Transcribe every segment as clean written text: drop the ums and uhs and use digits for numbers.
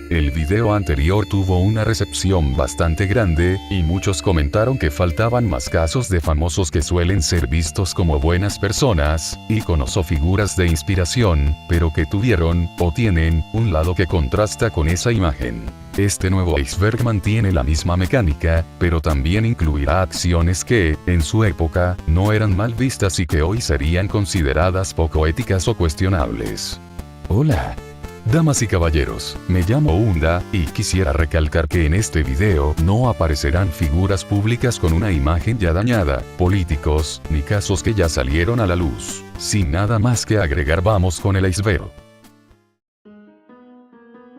El video anterior tuvo una recepción bastante grande, y muchos comentaron que faltaban más casos de famosos que suelen ser vistos como buenas personas, íconos o figuras de inspiración, pero que tuvieron, o tienen, un lado que contrasta con esa imagen. Este nuevo iceberg mantiene la misma mecánica, pero también incluirá acciones que, en su época, no eran mal vistas y que hoy serían consideradas poco éticas o cuestionables. Hola. Damas y caballeros, me llamo Unda, y quisiera recalcar que en este video no aparecerán figuras públicas con una imagen ya dañada, políticos, ni casos que ya salieron a la luz. Sin nada más que agregar, vamos con el iceberg.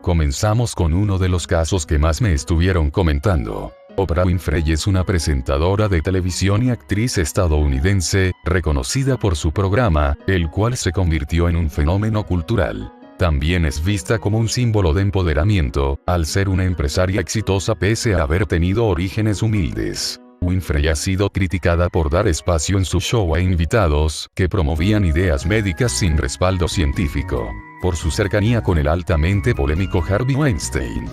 Comenzamos con uno de los casos que más me estuvieron comentando. Oprah Winfrey es una presentadora de televisión y actriz estadounidense, reconocida por su programa, el cual se convirtió en un fenómeno cultural. También es vista como un símbolo de empoderamiento, al ser una empresaria exitosa pese a haber tenido orígenes humildes. Winfrey ha sido criticada por dar espacio en su show a invitados que promovían ideas médicas sin respaldo científico, por su cercanía con el altamente polémico Harvey Weinstein.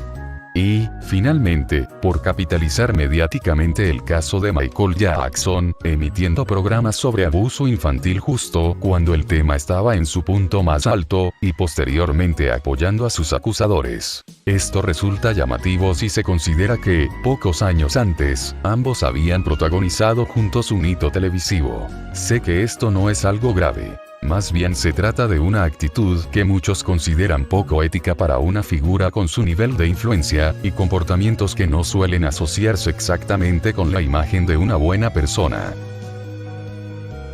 Y, finalmente, por capitalizar mediáticamente el caso de Michael Jackson, emitiendo programas sobre abuso infantil justo cuando el tema estaba en su punto más alto, y posteriormente apoyando a sus acusadores. Esto resulta llamativo si se considera que, pocos años antes, ambos habían protagonizado juntos un hito televisivo. Sé que esto no es algo grave. Más bien se trata de una actitud que muchos consideran poco ética para una figura con su nivel de influencia, y comportamientos que no suelen asociarse exactamente con la imagen de una buena persona.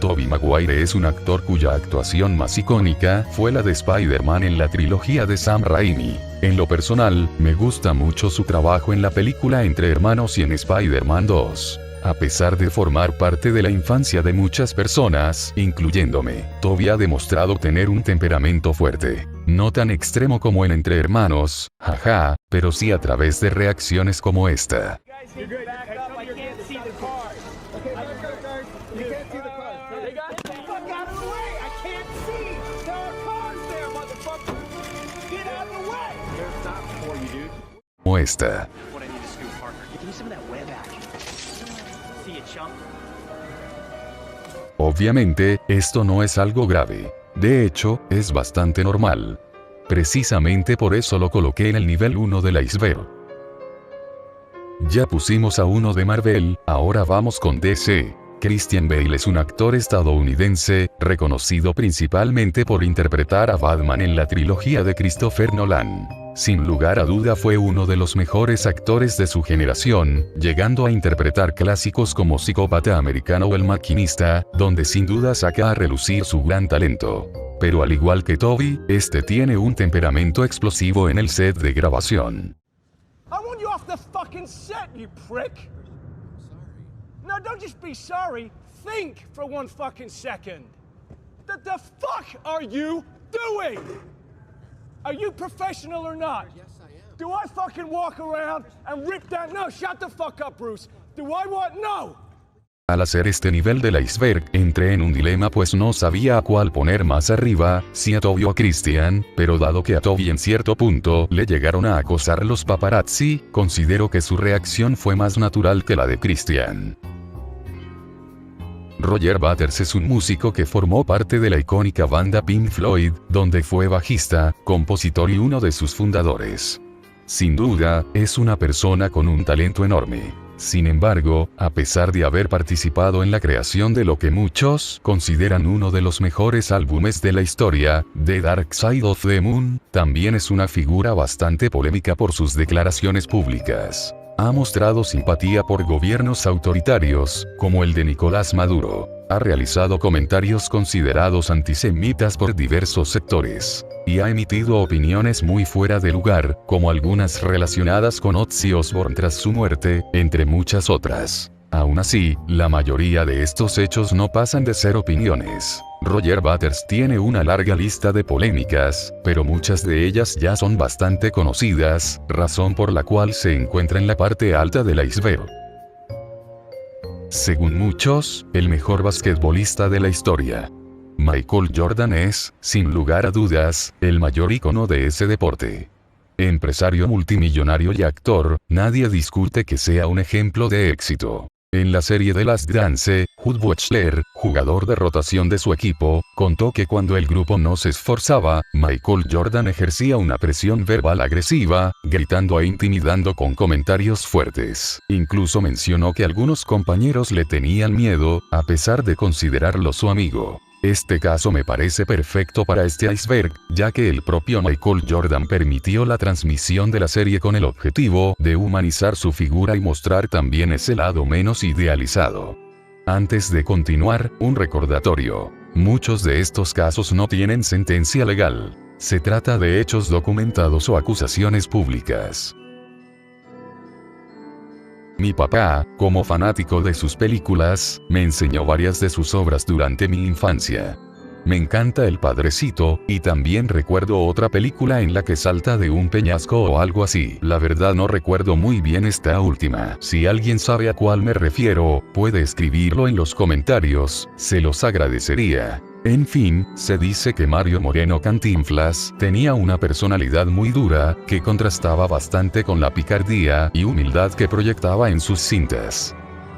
Tobey Maguire es un actor cuya actuación más icónica fue la de Spider-Man en la trilogía de Sam Raimi. En lo personal, me gusta mucho su trabajo en la película Entre Hermanos y en Spider-Man 2. A pesar de formar parte de la infancia de muchas personas, incluyéndome, Tobey ha demostrado tener un temperamento fuerte. No tan extremo como en Entre Hermanos, jaja, pero sí a través de reacciones como esta. Como esta. Obviamente, esto no es algo grave. De hecho, es bastante normal. Precisamente por eso lo coloqué en el nivel 1 del iceberg. Ya pusimos a uno de Marvel, ahora vamos con DC. Christian Bale es un actor estadounidense, reconocido principalmente por interpretar a Batman en la trilogía de Christopher Nolan. Sin lugar a duda fue uno de los mejores actores de su generación, llegando a interpretar clásicos como Psicópata Americano o El Maquinista, donde sin duda saca a relucir su gran talento. Pero al igual que Tobey, este tiene un temperamento explosivo en el set de grabación. I want you off the fucking set, you prick! No, don't just be sorry. Think for one fucking second. The fuck are you doing? Are you professional or not? Yes, I am. Do I fucking walk around and rip down? No, shut the fuck up, Bruce. Do I want? No. Al hacer este nivel del iceberg, entré en un dilema pues no sabía a cuál poner más arriba, si a Tobey o a Christian, pero dado que a Tobey en cierto punto le llegaron a acosar los paparazzi, considero que su reacción fue más natural que la de Christian. Roger Waters es un músico que formó parte de la icónica banda Pink Floyd, donde fue bajista, compositor y uno de sus fundadores. Sin duda, es una persona con un talento enorme. Sin embargo, a pesar de haber participado en la creación de lo que muchos consideran uno de los mejores álbumes de la historia, The Dark Side of the Moon, también es una figura bastante polémica por sus declaraciones públicas. Ha mostrado simpatía por gobiernos autoritarios, como el de Nicolás Maduro. Ha realizado comentarios considerados antisemitas por diversos sectores. Y ha emitido opiniones muy fuera de lugar, como algunas relacionadas con Ozzy Osbourne tras su muerte, entre muchas otras. Aún así, la mayoría de estos hechos no pasan de ser opiniones. Roger Waters tiene una larga lista de polémicas, pero muchas de ellas ya son bastante conocidas, razón por la cual se encuentra en la parte alta del iceberg. Según muchos, el mejor basquetbolista de la historia. Michael Jordan es, sin lugar a dudas, el mayor ícono de ese deporte. Empresario multimillonario y actor, nadie discute que sea un ejemplo de éxito. En la serie The Last Dance, Hugh Butler, jugador de rotación de su equipo, contó que cuando el grupo no se esforzaba, Michael Jordan ejercía una presión verbal agresiva, gritando e intimidando con comentarios fuertes. Incluso mencionó que algunos compañeros le tenían miedo, a pesar de considerarlo su amigo. Este caso me parece perfecto para este iceberg, ya que el propio Michael Jordan permitió la transmisión de la serie con el objetivo de humanizar su figura y mostrar también ese lado menos idealizado. Antes de continuar, un recordatorio. Muchos de estos casos no tienen sentencia legal. Se trata de hechos documentados o acusaciones públicas. Mi papá, como fanático de sus películas, me enseñó varias de sus obras durante mi infancia. Me encanta El Padrecito, y también recuerdo otra película en la que salta de un peñasco o algo así. La verdad no recuerdo muy bien esta última. Si alguien sabe a cuál me refiero, puede escribirlo en los comentarios, se los agradecería. En fin, se dice que Mario Moreno Cantinflas tenía una personalidad muy dura, que contrastaba bastante con la picardía y humildad que proyectaba en sus cintas.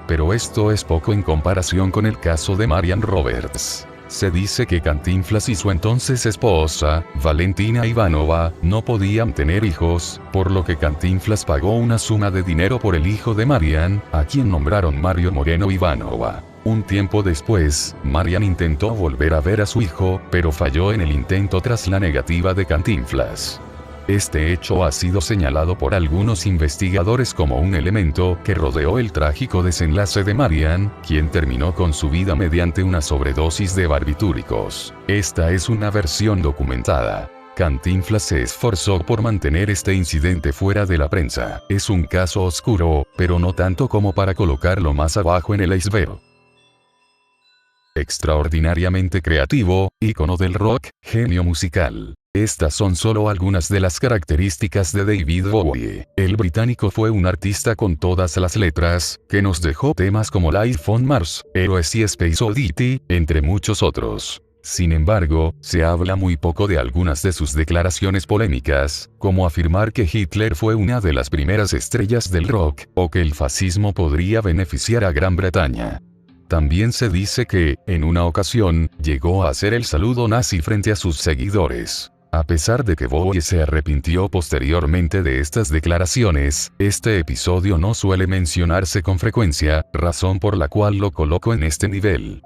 Pero esto es poco en comparación con el caso de Marian Roberts. Se dice que Cantinflas y su entonces esposa, Valentina Ivanova, no podían tener hijos, por lo que Cantinflas pagó una suma de dinero por el hijo de Marian, a quien nombraron Mario Moreno Ivanova. Un tiempo después, Marian intentó volver a ver a su hijo, pero falló en el intento tras la negativa de Cantinflas. Este hecho ha sido señalado por algunos investigadores como un elemento que rodeó el trágico desenlace de Marian, quien terminó con su vida mediante una sobredosis de barbitúricos. Esta es una versión documentada. Cantinflas se esforzó por mantener este incidente fuera de la prensa. Es un caso oscuro, pero no tanto como para colocarlo más abajo en el iceberg. Extraordinariamente creativo, ícono del rock, genio musical. Estas son solo algunas de las características de David Bowie. El británico fue un artista con todas las letras, que nos dejó temas como Life on Mars, Héroes y Space Oddity, entre muchos otros. Sin embargo, se habla muy poco de algunas de sus declaraciones polémicas, como afirmar que Hitler fue una de las primeras estrellas del rock, o que el fascismo podría beneficiar a Gran Bretaña. También se dice que, en una ocasión, llegó a hacer el saludo nazi frente a sus seguidores. A pesar de que Bowie se arrepintió posteriormente de estas declaraciones, este episodio no suele mencionarse con frecuencia, razón por la cual lo coloco en este nivel.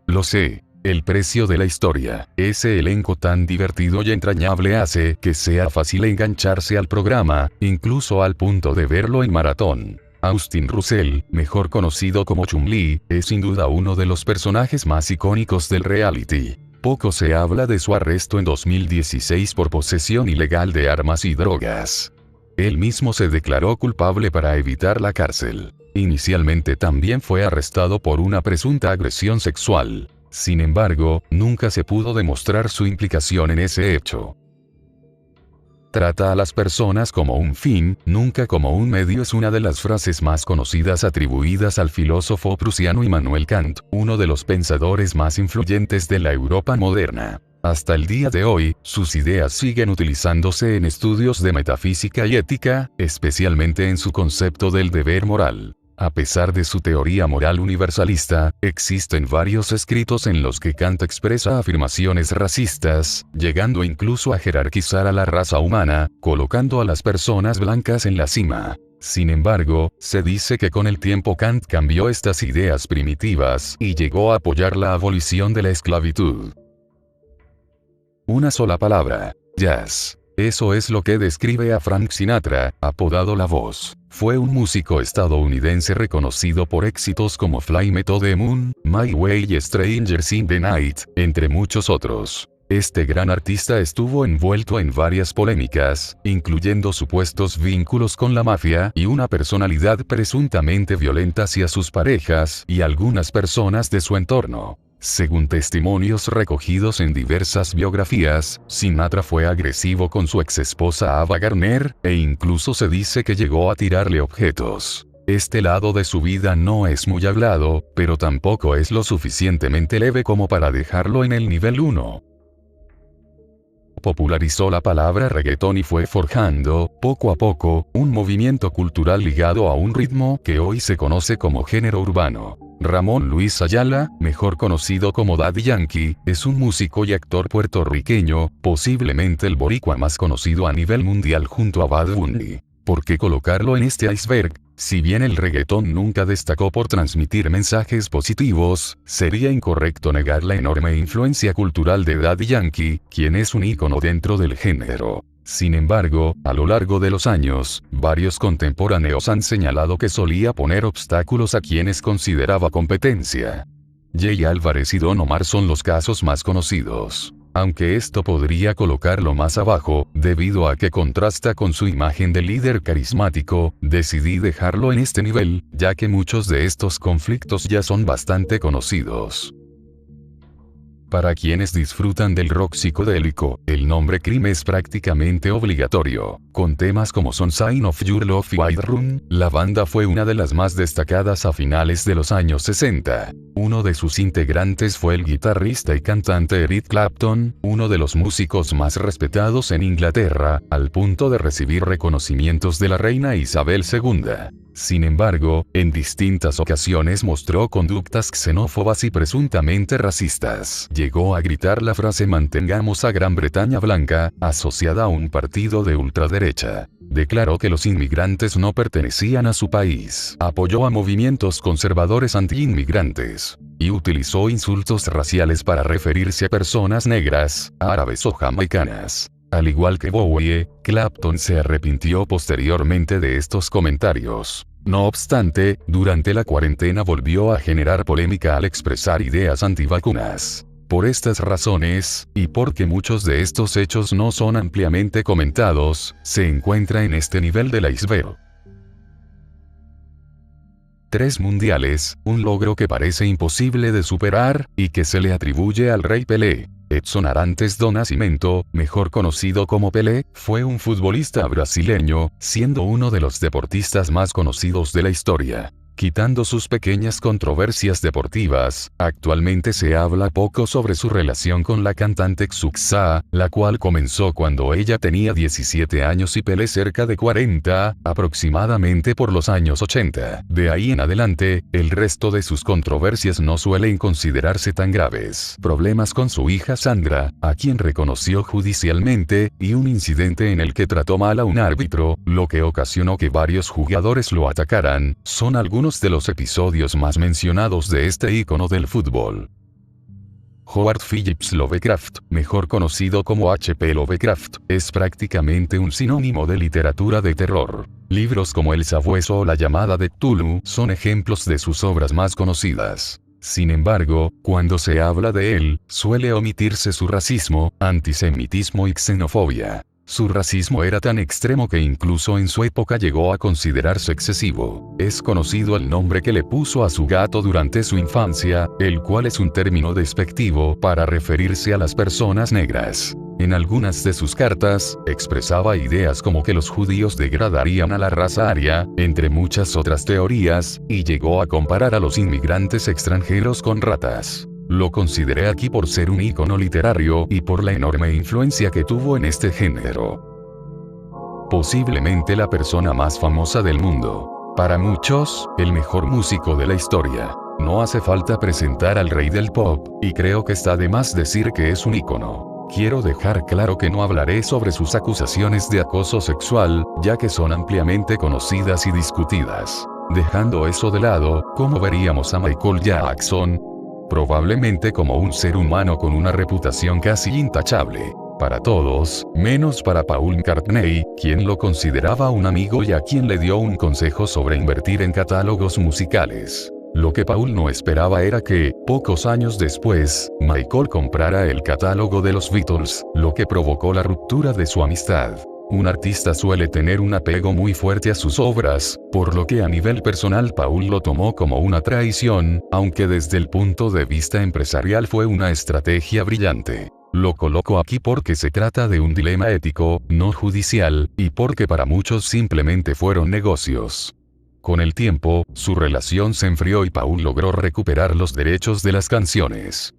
Lo sé. El precio de la historia. Ese elenco tan divertido y entrañable hace que sea fácil engancharse al programa, incluso al punto de verlo en maratón. Austin Russell, mejor conocido como Chun-Li, es sin duda uno de los personajes más icónicos del reality. Poco se habla de su arresto en 2016 por posesión ilegal de armas y drogas. Él mismo se declaró culpable para evitar la cárcel. Inicialmente también fue arrestado por una presunta agresión sexual. Sin embargo, nunca se pudo demostrar su implicación en ese hecho. Trata a las personas como un fin, nunca como un medio es una de las frases más conocidas atribuidas al filósofo prusiano Immanuel Kant, uno de los pensadores más influyentes de la Europa moderna. Hasta el día de hoy, sus ideas siguen utilizándose en estudios de metafísica y ética, especialmente en su concepto del deber moral. A pesar de su teoría moral universalista, existen varios escritos en los que Kant expresa afirmaciones racistas, llegando incluso a jerarquizar a la raza humana, colocando a las personas blancas en la cima. Sin embargo, se dice que con el tiempo Kant cambió estas ideas primitivas y llegó a apoyar la abolición de la esclavitud. Una sola palabra: jazz. Eso es lo que describe a Frank Sinatra, apodado La Voz. Fue un músico estadounidense reconocido por éxitos como Fly Me to the Moon, My Way y Strangers in the Night, entre muchos otros. Este gran artista estuvo envuelto en varias polémicas, incluyendo supuestos vínculos con la mafia y una personalidad presuntamente violenta hacia sus parejas y algunas personas de su entorno. Según testimonios recogidos en diversas biografías, Sinatra fue agresivo con su exesposa Ava Gardner, e incluso se dice que llegó a tirarle objetos. Este lado de su vida no es muy hablado, pero tampoco es lo suficientemente leve como para dejarlo en el nivel 1. popularizó la palabra reggaetón y fue forjando, poco a poco, un movimiento cultural ligado a un ritmo que hoy se conoce como género urbano. Ramón Luis Ayala, mejor conocido como Daddy Yankee, es un músico y actor puertorriqueño, posiblemente el boricua más conocido a nivel mundial junto a Bad Bunny. ¿Por qué colocarlo en este iceberg? Si bien el reggaetón nunca destacó por transmitir mensajes positivos, sería incorrecto negar la enorme influencia cultural de Daddy Yankee, quien es un ícono dentro del género. Sin embargo, a lo largo de los años, varios contemporáneos han señalado que solía poner obstáculos a quienes consideraba competencia. Jay Álvarez y Don Omar son los casos más conocidos. Aunque esto podría colocarlo más abajo, debido a que contrasta con su imagen de líder carismático, decidí dejarlo en este nivel, ya que muchos de estos conflictos ya son bastante conocidos. Para quienes disfrutan del rock psicodélico, el nombre Cream es prácticamente obligatorio. Con temas como Sunshine of Your Love y White Room, la banda fue una de las más destacadas a finales de los años 60. Uno de sus integrantes fue el guitarrista y cantante Eric Clapton, uno de los músicos más respetados en Inglaterra, al punto de recibir reconocimientos de la reina Isabel II. Sin embargo, en distintas ocasiones mostró conductas xenófobas y presuntamente racistas. Llegó a gritar la frase "mantengamos a Gran Bretaña blanca", asociada a un partido de ultraderecha. Declaró que los inmigrantes no pertenecían a su país. Apoyó a movimientos conservadores anti-inmigrantes. Y utilizó insultos raciales para referirse a personas negras, árabes o jamaicanas. Al igual que Bowie, Clapton se arrepintió posteriormente de estos comentarios. No obstante, durante la cuarentena volvió a generar polémica al expresar ideas antivacunas. Por estas razones, y porque muchos de estos hechos no son ampliamente comentados, se encuentra en este nivel del iceberg. 3 mundiales, un logro que parece imposible de superar, y que se le atribuye al Rei Pelé. Edson Arantes do Nascimento, mejor conocido como Pelé, fue un futbolista brasileño, siendo uno de los deportistas más conocidos de la historia. Quitando sus pequeñas controversias deportivas, actualmente se habla poco sobre su relación con la cantante Xuxa, la cual comenzó cuando ella tenía 17 años y Pelé cerca de 40, aproximadamente por los años 80. De ahí en adelante, el resto de sus controversias no suelen considerarse tan graves. Problemas con su hija Sandra, a quien reconoció judicialmente, y un incidente en el que trató mal a un árbitro, lo que ocasionó que varios jugadores lo atacaran, son algunos de los episodios más mencionados de este ícono del fútbol. Howard Phillips Lovecraft, mejor conocido como H.P. Lovecraft, es prácticamente un sinónimo de literatura de terror. Libros como El Sabueso o La llamada de Cthulhu son ejemplos de sus obras más conocidas. Sin embargo, cuando se habla de él, suele omitirse su racismo, antisemitismo y xenofobia. Su racismo era tan extremo que incluso en su época llegó a considerarse excesivo. Es conocido el nombre que le puso a su gato durante su infancia, el cual es un término despectivo para referirse a las personas negras. En algunas de sus cartas, expresaba ideas como que los judíos degradarían a la raza aria, entre muchas otras teorías, y llegó a comparar a los inmigrantes extranjeros con ratas. Lo consideré aquí por ser un ícono literario y por la enorme influencia que tuvo en este género. Posiblemente la persona más famosa del mundo. Para muchos, el mejor músico de la historia. No hace falta presentar al rey del pop, y creo que está de más decir que es un ícono. Quiero dejar claro que no hablaré sobre sus acusaciones de acoso sexual, ya que son ampliamente conocidas y discutidas. Dejando eso de lado, ¿cómo veríamos a Michael Jackson? Probablemente como un ser humano con una reputación casi intachable. Para todos, menos para Paul McCartney, quien lo consideraba un amigo y a quien le dio un consejo sobre invertir en catálogos musicales. Lo que Paul no esperaba era que, pocos años después, Michael comprara el catálogo de los Beatles, lo que provocó la ruptura de su amistad. Un artista suele tener un apego muy fuerte a sus obras, por lo que a nivel personal Paul lo tomó como una traición, aunque desde el punto de vista empresarial fue una estrategia brillante. Lo coloco aquí porque se trata de un dilema ético, no judicial, y porque para muchos simplemente fueron negocios. Con el tiempo, su relación se enfrió y Paul logró recuperar los derechos de las canciones.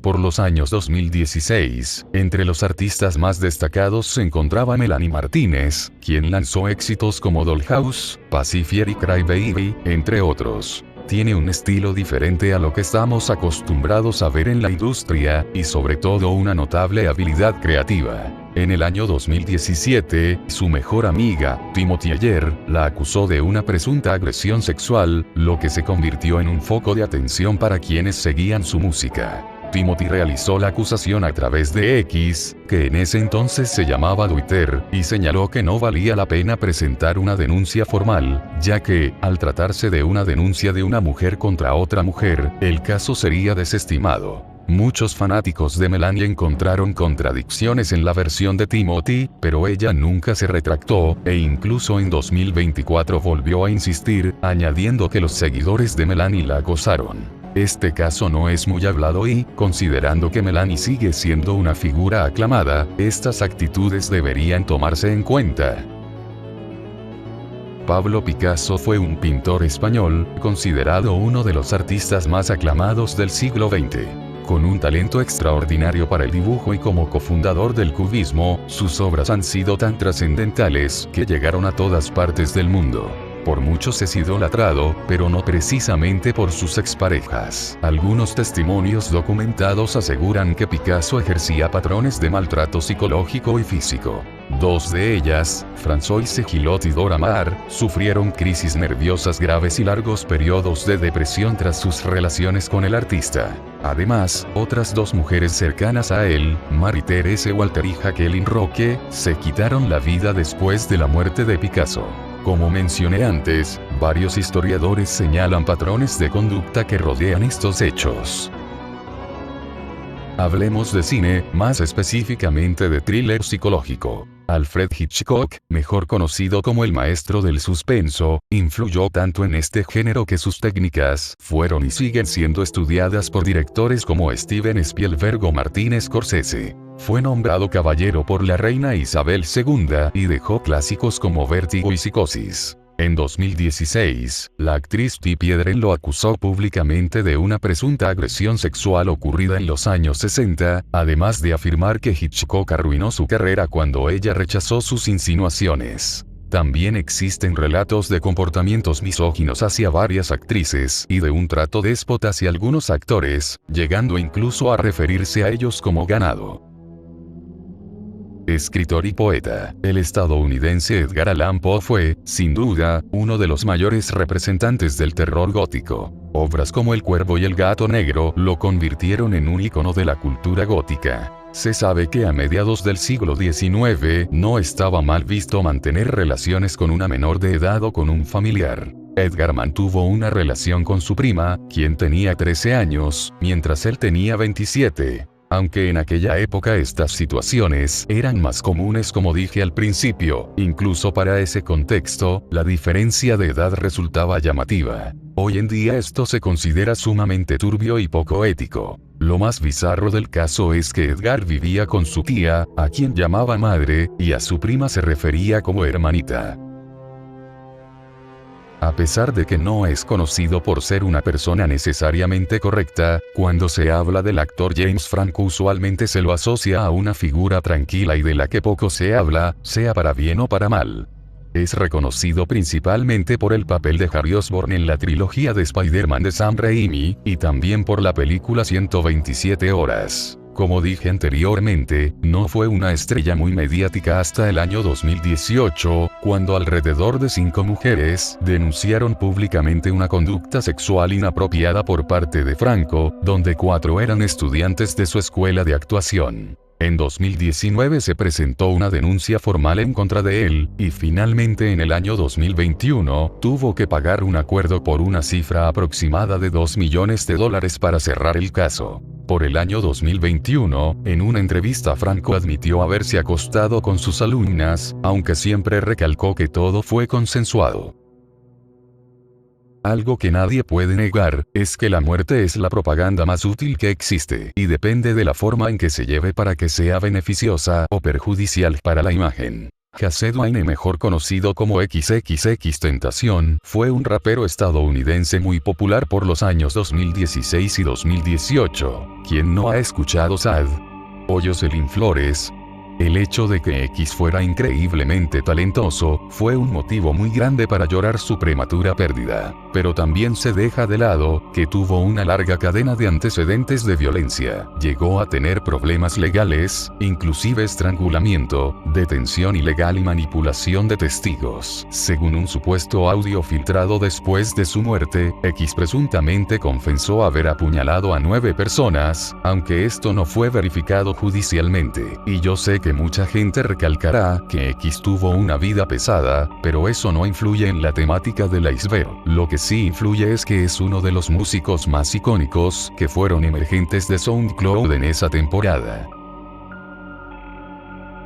Por los años 2016, entre los artistas más destacados se encontraba Melanie Martínez, quien lanzó éxitos como Dollhouse, Pacifier y Cry Baby, entre otros. Tiene un estilo diferente a lo que estamos acostumbrados a ver en la industria, y sobre todo una notable habilidad creativa. En el año 2017, su mejor amiga, Timothy Ayer, la acusó de una presunta agresión sexual, lo que se convirtió en un foco de atención para quienes seguían su música. Timothy realizó la acusación a través de X, que en ese entonces se llamaba Twitter, y señaló que no valía la pena presentar una denuncia formal, ya que, al tratarse de una denuncia de una mujer contra otra mujer, el caso sería desestimado. Muchos fanáticos de Melanie encontraron contradicciones en la versión de Timothy, pero ella nunca se retractó, e incluso en 2024 volvió a insistir, añadiendo que los seguidores de Melanie la acosaron. Este caso no es muy hablado y, considerando que Melanie sigue siendo una figura aclamada, estas actitudes deberían tomarse en cuenta. Pablo Picasso fue un pintor español, considerado uno de los artistas más aclamados del siglo XX. Con un talento extraordinario para el dibujo y como cofundador del cubismo, sus obras han sido tan trascendentales que llegaron a todas partes del mundo. Por muchos es idolatrado, pero no precisamente por sus exparejas. Algunos testimonios documentados aseguran que Picasso ejercía patrones de maltrato psicológico y físico. Dos de ellas, Françoise Gillot y Dora Maar, sufrieron crisis nerviosas graves y largos periodos de depresión tras sus relaciones con el artista. Además, otras dos mujeres cercanas a él, Marie-Thérèse Walter y Jacqueline Roque, se quitaron la vida después de la muerte de Picasso. Como mencioné antes, varios historiadores señalan patrones de conducta que rodean estos hechos. Hablemos de cine, más específicamente de thriller psicológico. Alfred Hitchcock, mejor conocido como el maestro del suspenso, influyó tanto en este género que sus técnicas fueron y siguen siendo estudiadas por directores como Steven Spielberg o Martin Scorsese. Fue nombrado caballero por la reina Isabel II y dejó clásicos como Vértigo y Psicosis. En 2016, la actriz Tippi Hedren lo acusó públicamente de una presunta agresión sexual ocurrida en los años 60, además de afirmar que Hitchcock arruinó su carrera cuando ella rechazó sus insinuaciones. También existen relatos de comportamientos misóginos hacia varias actrices y de un trato déspota hacia algunos actores, llegando incluso a referirse a ellos como ganado. Escritor y poeta, el estadounidense Edgar Allan Poe fue, sin duda, uno de los mayores representantes del terror gótico. Obras como El Cuervo y El Gato Negro lo convirtieron en un ícono de la cultura gótica. Se sabe que a mediados del siglo XIX no estaba mal visto mantener relaciones con una menor de edad o con un familiar. Edgar mantuvo una relación con su prima, quien tenía 13 años, mientras él tenía 27. Aunque en aquella época estas situaciones eran más comunes como dije al principio, incluso para ese contexto, la diferencia de edad resultaba llamativa. Hoy en día esto se considera sumamente turbio y poco ético. Lo más bizarro del caso es que Edgar vivía con su tía, a quien llamaba madre, y a su prima se refería como hermanita. A pesar de que no es conocido por ser una persona necesariamente correcta, cuando se habla del actor James Franco usualmente se lo asocia a una figura tranquila y de la que poco se habla, sea para bien o para mal. Es reconocido principalmente por el papel de Harry Osborn en la trilogía de Spider-Man de Sam Raimi, y también por la película 127 horas. Como dije anteriormente, no fue una estrella muy mediática hasta el año 2018, cuando alrededor de 5 mujeres denunciaron públicamente una conducta sexual inapropiada por parte de Franco, donde 4 eran estudiantes de su escuela de actuación. En 2019 se presentó una denuncia formal en contra de él, y finalmente en el año 2021, tuvo que pagar un acuerdo por una cifra aproximada de $2 millones para cerrar el caso. Por el año 2021, en una entrevista Franco admitió haberse acostado con sus alumnas, aunque siempre recalcó que todo fue consensuado. Algo que nadie puede negar, es que la muerte es la propaganda más útil que existe, y depende de la forma en que se lleve para que sea beneficiosa o perjudicial para la imagen. Jesse Dwayne, mejor conocido como XXXTentacion, fue un rapero estadounidense muy popular por los años 2016 y 2018. ¿Quién no ha escuchado Sad? O Jocelyn Flores? El hecho de que X fuera increíblemente talentoso, fue un motivo muy grande para llorar su prematura pérdida. Pero también se deja de lado, que tuvo una larga cadena de antecedentes de violencia. Llegó a tener problemas legales, inclusive estrangulamiento, detención ilegal y manipulación de testigos. Según un supuesto audio filtrado después de su muerte, X presuntamente confesó haber apuñalado a 9 personas, aunque esto no fue verificado judicialmente. Y yo sé que mucha gente recalcará que X tuvo una vida pesada, pero eso no influye en la temática del iceberg. Lo que sí influye es que es uno de los músicos más icónicos que fueron emergentes de SoundCloud en esa temporada.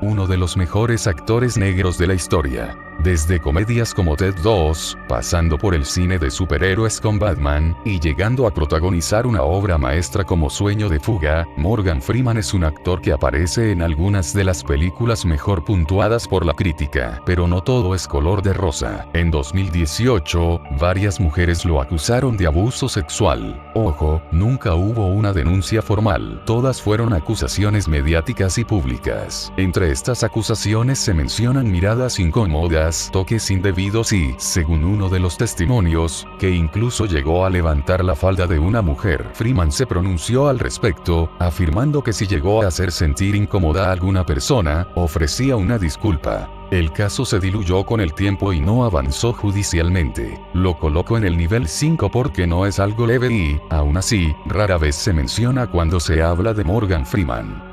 Uno de los mejores actores negros de la historia. Desde comedias como Ted 2, pasando por el cine de superhéroes con Batman, y llegando a protagonizar una obra maestra como Sueño de Fuga, Morgan Freeman es un actor que aparece en algunas de las películas mejor puntuadas por la crítica. Pero no todo es color de rosa. En 2018, varias mujeres lo acusaron de abuso sexual. Ojo, nunca hubo una denuncia formal. Todas fueron acusaciones mediáticas y públicas. Entre estas acusaciones se mencionan miradas incómodas, toques indebidos y, según uno de los testimonios, que incluso llegó a levantar la falda de una mujer. Freeman se pronunció al respecto, afirmando que si llegó a hacer sentir incómoda a alguna persona, ofrecía una disculpa. El caso se diluyó con el tiempo y no avanzó judicialmente. Lo coloco en el nivel 5 porque no es algo leve y, aún así, rara vez se menciona cuando se habla de Morgan Freeman.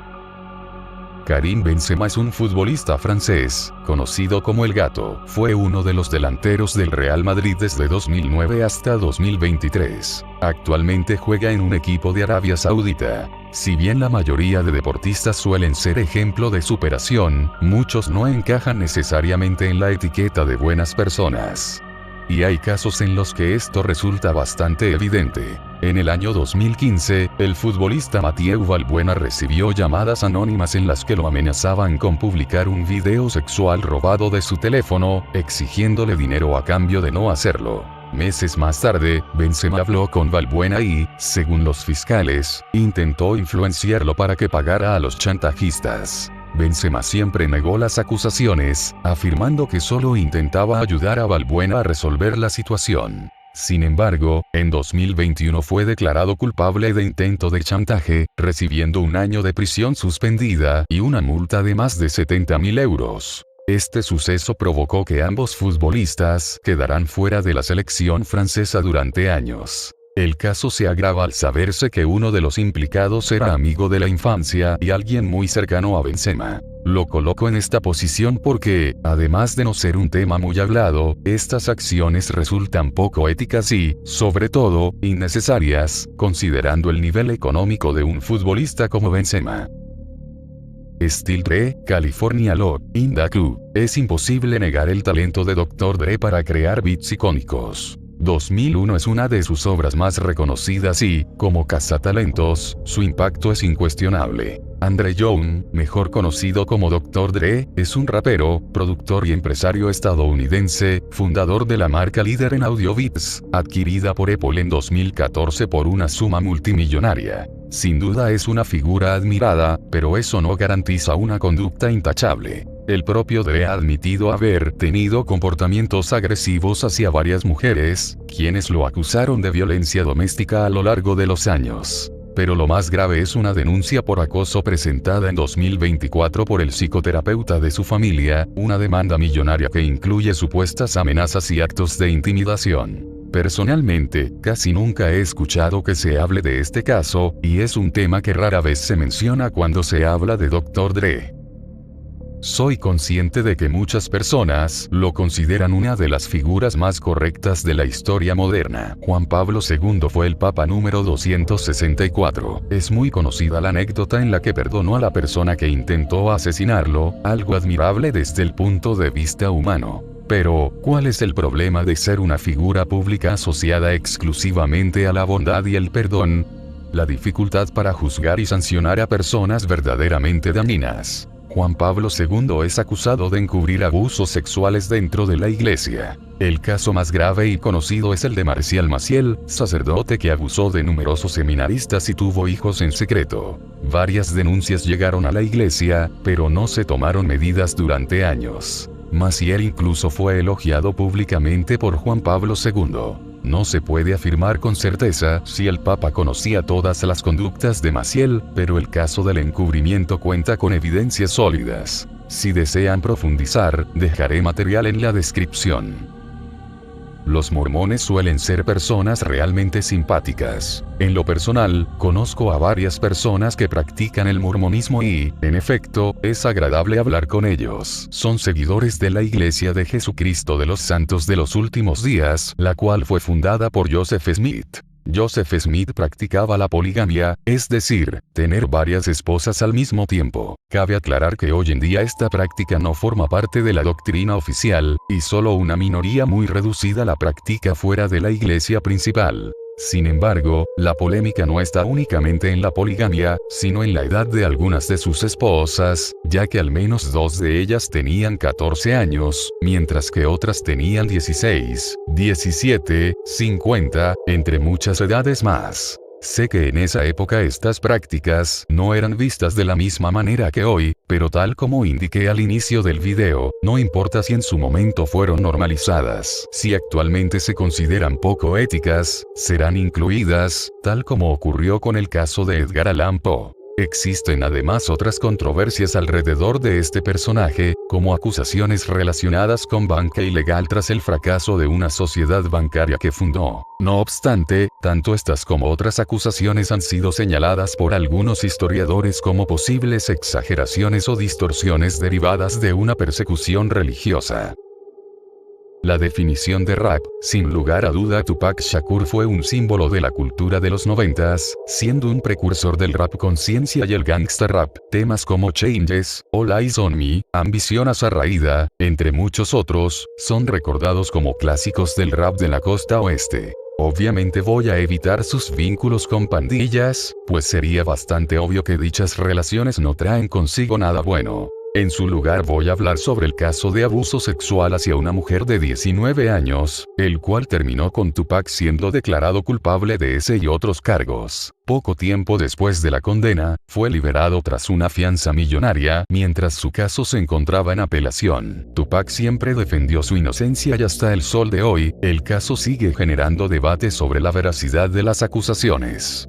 Karim Benzema es un futbolista francés, conocido como El Gato. Fue uno de los delanteros del Real Madrid desde 2009 hasta 2023. Actualmente juega en un equipo de Arabia Saudita. Si bien la mayoría de deportistas suelen ser ejemplo de superación, muchos no encajan necesariamente en la etiqueta de buenas personas. Y hay casos en los que esto resulta bastante evidente. En el año 2015, el futbolista Mathieu Valbuena recibió llamadas anónimas en las que lo amenazaban con publicar un video sexual robado de su teléfono, exigiéndole dinero a cambio de no hacerlo. Meses más tarde, Benzema habló con Valbuena y, según los fiscales, intentó influenciarlo para que pagara a los chantajistas. Benzema siempre negó las acusaciones, afirmando que solo intentaba ayudar a Valbuena a resolver la situación. Sin embargo, en 2021 fue declarado culpable de intento de chantaje, recibiendo un año de prisión suspendida y una multa de más de 70.000 euros. Este suceso provocó que ambos futbolistas quedaran fuera de la selección francesa durante años. El caso se agrava al saberse que uno de los implicados era amigo de la infancia y alguien muy cercano a Benzema. Lo coloco en esta posición porque, además de no ser un tema muy hablado, estas acciones resultan poco éticas y, sobre todo, innecesarias, considerando el nivel económico de un futbolista como Benzema. Still Dre, California Love, In Da Club. Es imposible negar el talento de Dr. Dre para crear beats icónicos. 2001 es una de sus obras más reconocidas y, como cazatalentos, su impacto es incuestionable. Andre Young, mejor conocido como Dr. Dre, es un rapero, productor y empresario estadounidense, fundador de la marca líder en audio beats, adquirida por Apple en 2014 por una suma multimillonaria. Sin duda es una figura admirada, pero eso no garantiza una conducta intachable. El propio Dre ha admitido haber tenido comportamientos agresivos hacia varias mujeres, quienes lo acusaron de violencia doméstica a lo largo de los años. Pero lo más grave es una denuncia por acoso presentada en 2024 por el psicoterapeuta de su familia, una demanda millonaria que incluye supuestas amenazas y actos de intimidación. Personalmente, casi nunca he escuchado que se hable de este caso, y es un tema que rara vez se menciona cuando se habla de Dr. Dre. Soy consciente de que muchas personas lo consideran una de las figuras más correctas de la historia moderna. Juan Pablo II fue el Papa número 264. Es muy conocida la anécdota en la que perdonó a la persona que intentó asesinarlo, algo admirable desde el punto de vista humano. Pero, ¿cuál es el problema de ser una figura pública asociada exclusivamente a la bondad y el perdón? La dificultad para juzgar y sancionar a personas verdaderamente dañinas. Juan Pablo II es acusado de encubrir abusos sexuales dentro de la iglesia. El caso más grave y conocido es el de Marcial Maciel, sacerdote que abusó de numerosos seminaristas y tuvo hijos en secreto. Varias denuncias llegaron a la iglesia, pero no se tomaron medidas durante años. Maciel incluso fue elogiado públicamente por Juan Pablo II. No se puede afirmar con certeza si el Papa conocía todas las conductas de Maciel, pero el caso del encubrimiento cuenta con evidencias sólidas. Si desean profundizar, dejaré material en la descripción. Los mormones suelen ser personas realmente simpáticas. En lo personal, conozco a varias personas que practican el mormonismo y, en efecto, es agradable hablar con ellos. Son seguidores de la Iglesia de Jesucristo de los Santos de los Últimos Días, la cual fue fundada por Joseph Smith. Joseph Smith practicaba la poligamia, es decir, tener varias esposas al mismo tiempo. Cabe aclarar que hoy en día esta práctica no forma parte de la doctrina oficial, y solo una minoría muy reducida la practica fuera de la iglesia principal. Sin embargo, la polémica no está únicamente en la poligamia, sino en la edad de algunas de sus esposas, ya que al menos 2 de ellas tenían 14 años, mientras que otras tenían 16, 17, 50, entre muchas edades más. Sé que en esa época estas prácticas no eran vistas de la misma manera que hoy, pero tal como indiqué al inicio del video, no importa si en su momento fueron normalizadas. Si actualmente se consideran poco éticas, serán incluidas, tal como ocurrió con el caso de Edgar Allan Poe. Existen además otras controversias alrededor de este personaje, como acusaciones relacionadas con banca ilegal tras el fracaso de una sociedad bancaria que fundó. No obstante, tanto estas como otras acusaciones han sido señaladas por algunos historiadores como posibles exageraciones o distorsiones derivadas de una persecución religiosa. La definición de rap, sin lugar a duda Tupac Shakur fue un símbolo de la cultura de los 90s, siendo un precursor del rap conciencia y el gangsta rap. Temas como Changes, All Eyes on Me, Ambición Azarraída, entre muchos otros, son recordados como clásicos del rap de la costa oeste. Obviamente voy a evitar sus vínculos con pandillas, pues sería bastante obvio que dichas relaciones no traen consigo nada bueno. En su lugar voy a hablar sobre el caso de abuso sexual hacia una mujer de 19 años, el cual terminó con Tupac siendo declarado culpable de ese y otros cargos. Poco tiempo después de la condena, fue liberado tras una fianza millonaria, mientras su caso se encontraba en apelación. Tupac siempre defendió su inocencia y hasta el sol de hoy, el caso sigue generando debate sobre la veracidad de las acusaciones.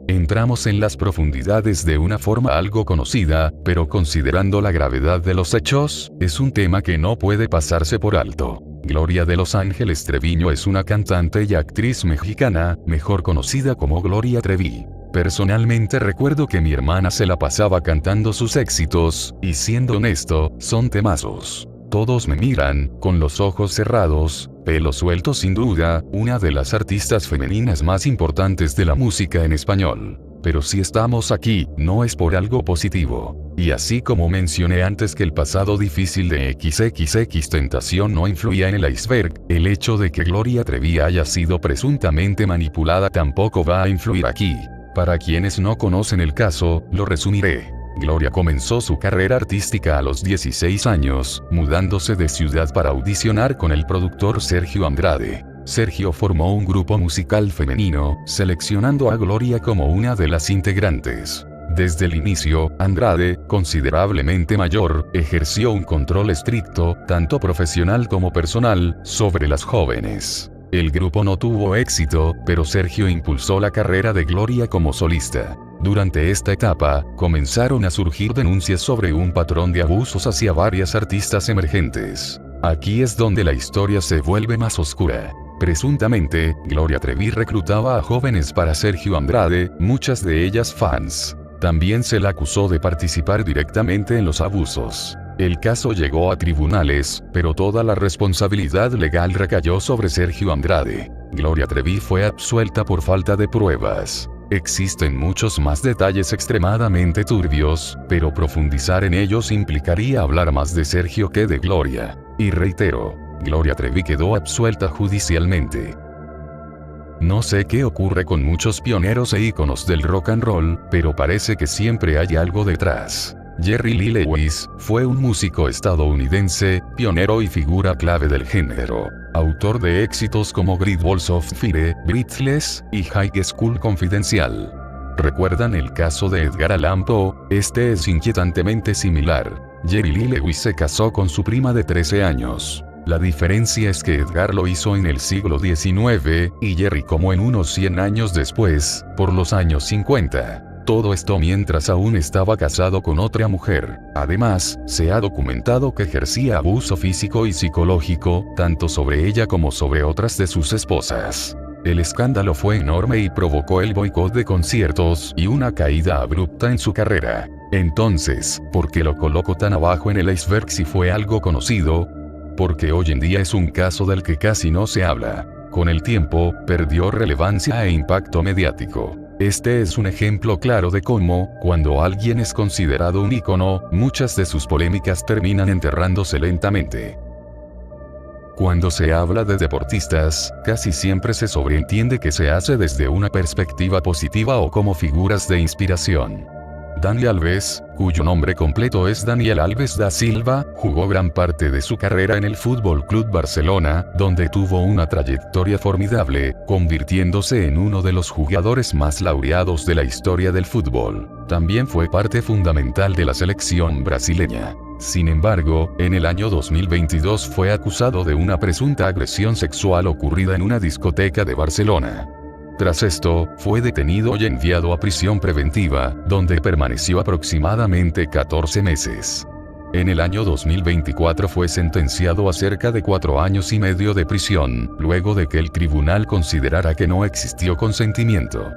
Entramos en las profundidades de una forma algo conocida, pero considerando la gravedad de los hechos, es un tema que no puede pasarse por alto. Gloria de Los Ángeles Treviño es una cantante y actriz mexicana, mejor conocida como Gloria Trevi. Personalmente recuerdo que mi hermana se la pasaba cantando sus éxitos, y siendo honesto, son temazos. Todos me miran, con los ojos cerrados, pelo suelto sin duda, una de las artistas femeninas más importantes de la música en español. Pero si estamos aquí, no es por algo positivo. Y así como mencioné antes que el pasado difícil de XXXTentacion no influía en el iceberg, el hecho de que Gloria Trevi haya sido presuntamente manipulada tampoco va a influir aquí. Para quienes no conocen el caso, lo resumiré. Gloria comenzó su carrera artística a los 16 años, mudándose de ciudad para audicionar con el productor Sergio Andrade. Sergio formó un grupo musical femenino, seleccionando a Gloria como una de las integrantes. Desde el inicio, Andrade, considerablemente mayor, ejerció un control estricto, tanto profesional como personal, sobre las jóvenes. El grupo no tuvo éxito, pero Sergio impulsó la carrera de Gloria como solista. Durante esta etapa, comenzaron a surgir denuncias sobre un patrón de abusos hacia varias artistas emergentes. Aquí es donde la historia se vuelve más oscura. Presuntamente, Gloria Trevi reclutaba a jóvenes para Sergio Andrade, muchas de ellas fans. También se la acusó de participar directamente en los abusos. El caso llegó a tribunales, pero toda la responsabilidad legal recayó sobre Sergio Andrade. Gloria Trevi fue absuelta por falta de pruebas. Existen muchos más detalles extremadamente turbios, pero profundizar en ellos implicaría hablar más de Sergio que de Gloria. Y reitero, Gloria Trevi quedó absuelta judicialmente. No sé qué ocurre con muchos pioneros e íconos del rock and roll, pero parece que siempre hay algo detrás. Jerry Lee Lewis fue un músico estadounidense, pionero y figura clave del género. Autor de éxitos como Great Balls of Fire, Breathless y High School Confidential. ¿Recuerdan el caso de Edgar Allan Poe? Este es inquietantemente similar. Jerry Lee Lewis se casó con su prima de 13 años. La diferencia es que Edgar lo hizo en el siglo XIX, y Jerry como en unos 100 años después, por los años 50. Todo esto mientras aún estaba casado con otra mujer. Además, se ha documentado que ejercía abuso físico y psicológico, tanto sobre ella como sobre otras de sus esposas. El escándalo fue enorme y provocó el boicot de conciertos y una caída abrupta en su carrera. Entonces, ¿por qué lo coloco tan abajo en el iceberg si fue algo conocido? Porque hoy en día es un caso del que casi no se habla. Con el tiempo, perdió relevancia e impacto mediático. Este es un ejemplo claro de cómo, cuando alguien es considerado un ícono, muchas de sus polémicas terminan enterrándose lentamente. Cuando se habla de deportistas, casi siempre se sobreentiende que se hace desde una perspectiva positiva o como figuras de inspiración. Dani Alves, cuyo nombre completo es Daniel Alves da Silva, jugó gran parte de su carrera en el Fútbol Club Barcelona, donde tuvo una trayectoria formidable, convirtiéndose en uno de los jugadores más laureados de la historia del fútbol. También fue parte fundamental de la selección brasileña. Sin embargo, en el año 2022 fue acusado de una presunta agresión sexual ocurrida en una discoteca de Barcelona. Tras esto, fue detenido y enviado a prisión preventiva, donde permaneció aproximadamente 14 meses. En el año 2024 fue sentenciado a cerca de 4 años y medio de prisión, luego de que el tribunal considerara que no existió consentimiento.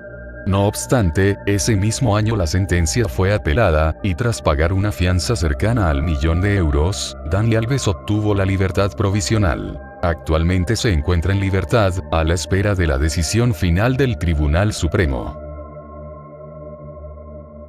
No obstante, ese mismo año la sentencia fue apelada, y tras pagar una fianza cercana al €1.000.000, Dani Alves obtuvo la libertad provisional. Actualmente se encuentra en libertad, a la espera de la decisión final del Tribunal Supremo.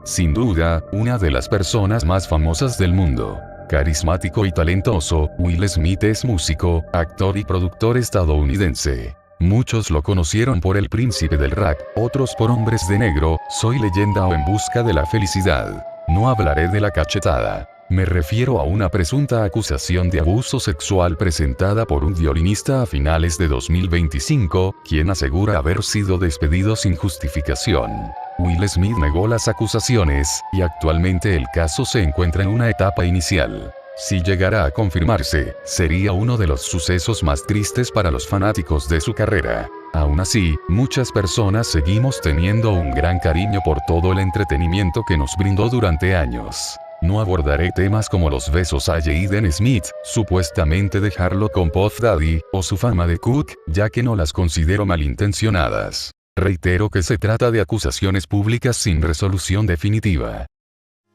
Sin duda, una de las personas más famosas del mundo. Carismático y talentoso, Will Smith es músico, actor y productor estadounidense. Muchos lo conocieron por El Príncipe del Rap, otros por Hombres de Negro, Soy Leyenda o En Busca de la Felicidad. No hablaré de la cachetada. Me refiero a una presunta acusación de abuso sexual presentada por un violinista a finales de 2025, quien asegura haber sido despedido sin justificación. Will Smith negó las acusaciones, y actualmente el caso se encuentra en una etapa inicial. Si llegara a confirmarse, sería uno de los sucesos más tristes para los fanáticos de su carrera. Aún así, muchas personas seguimos teniendo un gran cariño por todo el entretenimiento que nos brindó durante años. No abordaré temas como los besos a Jaden Smith, supuestamente dejarlo con Puff Daddy, o su fama de Cook, ya que no las considero malintencionadas. Reitero que se trata de acusaciones públicas sin resolución definitiva.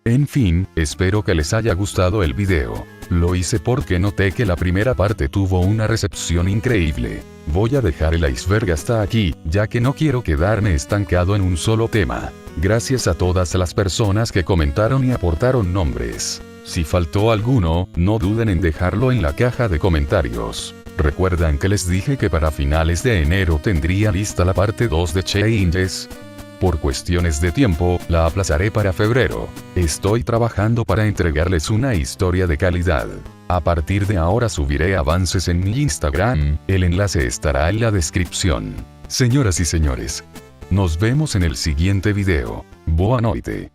En fin, espero que les haya gustado el video. Lo hice porque noté que la primera parte tuvo una recepción increíble. Voy a dejar el iceberg hasta aquí, ya que no quiero quedarme estancado en un solo tema. Gracias a todas las personas que comentaron y aportaron nombres. Si faltó alguno, no duden en dejarlo en la caja de comentarios. ¿Recuerdan que les dije que para finales de enero tendría lista la parte 2 de Changes? Por cuestiones de tiempo, la aplazaré para febrero. Estoy trabajando para entregarles una historia de calidad. A partir de ahora subiré avances en mi Instagram, el enlace estará en la descripción. Señoras y señores, nos vemos en el siguiente video. Boa noite.